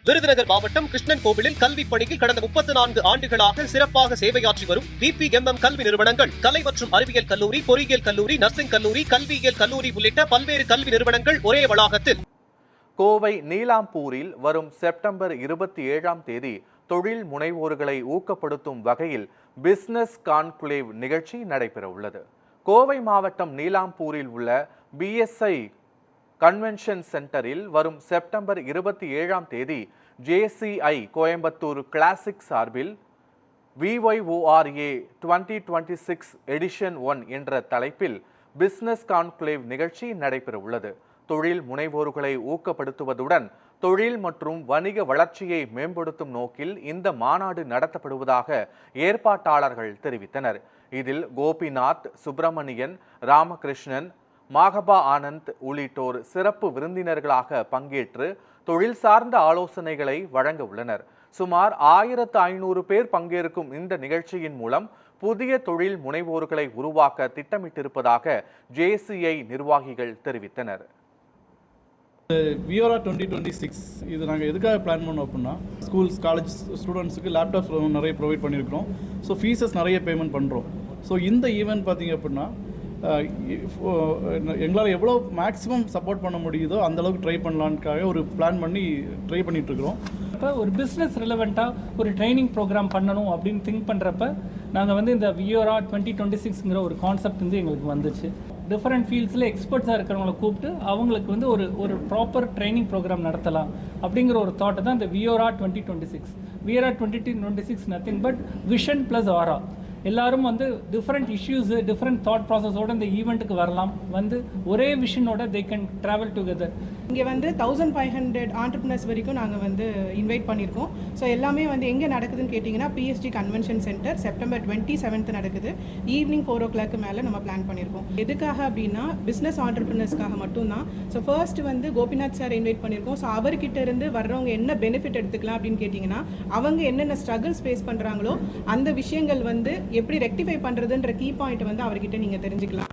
விருதுநகர் மாவட்டம் கிருஷ்ணன் கோவிலில் கல்வி பணியில் கடந்த 34 ஆண்டுகளாக சிறப்பாக சேவையாற்றி வரும் VPMM கல்வி நிறுவனங்கள், கலை மற்றும் அறிவியல் கல்லூரி, பொறியியல் கல்லூரி, நர்சிங் கல்லூரி, கல்வியியல் கல்லூரி உள்ளிட்ட பல்வேறு கல்வி நிறுவனங்கள் ஒரே வளாகத்தில். கோவை நீலாம்பூரில் வரும் செப்டம்பர் 27ஆம் தேதி தொழில் முனைவோர்களை ஊக்கப்படுத்தும் வகையில் பிசினஸ் கான்க்ளேவ் நிகழ்ச்சி நடைபெற உள்ளது. கோவை மாவட்டம் நீலாம்பூரில் உள்ள BSI கன்வென்ஷன் சென்டரில் வரும் செப்டம்பர் 27ஆம் தேதி JCI கோயம்புத்தூர் கிளாசிக் சார்பில் VYORA 2026 எடிஷன் 1 என்ற தலைப்பில் பிசினஸ் கான்க்ளேவ் நிகழ்ச்சி நடைபெற உள்ளது. தொழில் முனைவோர்களை ஊக்கப்படுத்துவதுடன் தொழில் மற்றும் வணிக வளர்ச்சியை மேம்படுத்தும் நோக்கில் இந்த மாநாடு நடத்தப்படுவதாக ஏற்பாட்டாளர்கள் தெரிவித்தனர். இதில் கோபிநாத், சுப்பிரமணியன், ராமகிருஷ்ணன், மாகபா ஆனந்த் உள்ளிட்டோர் சிறப்பு விருந்தினர்களாக பங்கேற்று தொழில் சார்ந்த ஆலோசனைகளை வழங்க உள்ளனர். சுமார் 1500 பேர் பங்கேற்கும் இந்த நிகழ்ச்சியின் மூலம் புதிய தொழில் முனைவோர்களை உருவாக்க திட்டமிட்டிருப்பதாக JCI நிர்வாகிகள் தெரிவித்தனர். வியோரா 2026 இது நாங்கள் எதுக்காக பிளான் பண்ணோம் அப்படின்னா, ஸ்கூல்ஸ் காலேஜ் ஸ்டூடெண்ட்ஸுக்கு லேப்டாப்ஸ் நிறைய ப்ரொவைட் பண்ணியிருக்கிறோம். ஸோ ஃபீஸஸ் நிறைய பேமெண்ட் பண்ணுறோம். ஸோ இந்த ஈவெண்ட் பார்த்திங்க அப்படின்னா எங்களால் எவ்வளோ மேக்ஸிமம் சப்போர்ட் பண்ண முடியுதோ அந்தளவுக்கு ட்ரை பண்ணலான்னுக்காக ஒரு பிளான் பண்ணி ட்ரை பண்ணிகிட்ருக்குறோம். இப்போ ஒரு பிஸ்னஸ் ரிலவெண்ட்டாக ஒரு ட்ரைனிங் ப்ரோக்ராம் பண்ணணும் அப்படின்னு திங்க் பண்ணுறப்ப நாங்கள் இந்த வியோரா 2026ங்கிற ஒரு கான்செப்ட் எங்களுக்கு வந்துச்சு. டிஃப்ரெண்ட் ஃபீல்ட்ஸில் எக்ஸ்பர்ட்ஸாக இருக்கிறவங்களை கூப்பிட்டு அவங்களுக்கு ஒரு ப்ராப்பர் ட்ரைனிங் ப்ரோக்ராம் நடத்தலாம் அப்படிங்கிற ஒரு தாட்டை தான் இந்த வியோரா 2026. வியோரா 2026 நத்திங் பட் விஷன் ப்ளஸ் ஆரா. எல்லாரும் டிஃப்ரெண்ட் இஷ்யூஸு, டிஃப்ரெண்ட் தாட் ப்ராசஸோட இந்த ஈவெண்ட்டுக்கு வரலாம். ஒரே விஷனோட தே கேன் ட்ராவல் டுகெதர். இங்கே 1500 ஆண்டர்பிரினர்ஸ் வரைக்கும் நாங்கள் இன்வைட் பண்ணியிருக்கோம். ஸோ எல்லாமே எங்கே நடக்குதுன்னு கேட்டிங்கன்னா PSG convention centre September 27th நடக்குது. ஈவினிங் 4 o'clock மேலே நம்ம பிளான் பண்ணியிருக்கோம். எதுக்காக அப்படின்னா பிஸ்னஸ் ஆண்டர்பிரினர்ஸ்க்காக மட்டும்தான். So first Gopinath sir invite பண்ணியிருக்கோம். ஸோ அவர்கிட்ட இருந்து வர்றவங்க என்ன பெனிஃபிட் எடுத்துக்கலாம் அப்படின்னு கேட்டிங்கன்னா, அவங்க என்னென்ன ஸ்ட்ரகிள்ஸ் ஃபேஸ் பண்ணுறாங்களோ அந்த விஷயங்கள் எப்படி ரெக்டிஃபை பண்ணுறதுன்ற கீ பாயிண்ட் அவர்கிட்ட நீங்கள் தெரிஞ்சுக்கலாம்.